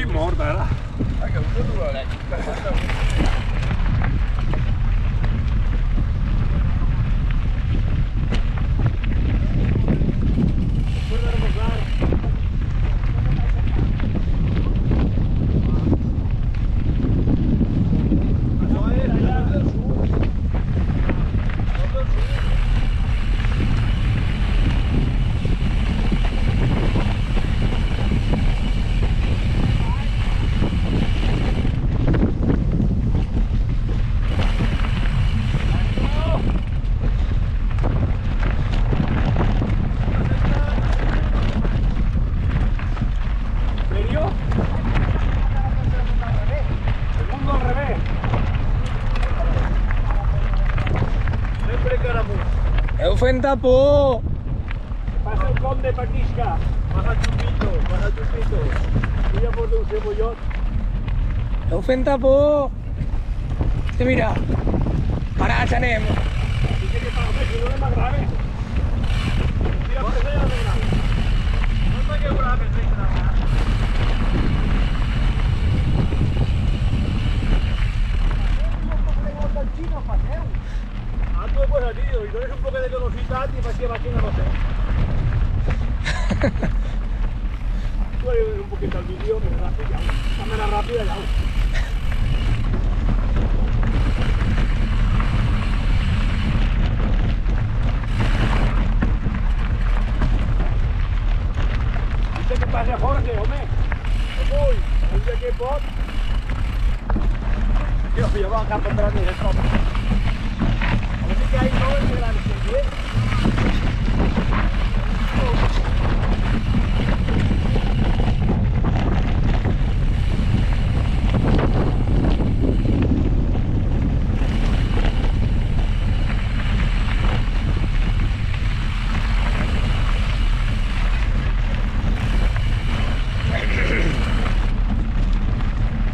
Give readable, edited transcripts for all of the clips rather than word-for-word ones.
estic mort, ara. Que un no trobaré. Heu fent por! Passa el conde Paquisca. Baja chupito, baja chupito. Voy a por un cebollot. Heu fent por! Sí, mira! Ara ja anem! Dice que para ver si no es más grave. Tira por allá de grave. No está que grave, Ah, tu pues a ti, i dones un poc de velocitat i faig que màquina no sé. Tú eres un poquito al vídeo, pero rápido ya. Cámara rápida ya. Dice que pase Jorge, hombre. Avui, El día que pot. jo va cap entrant i és com. A veure que hay no és gran, ¿sí?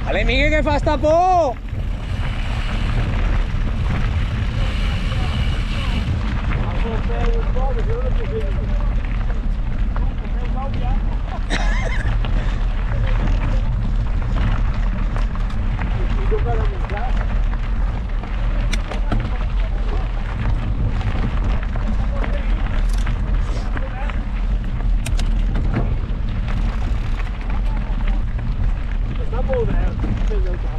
Vale, Miguel, que fas por! Està molt verd, el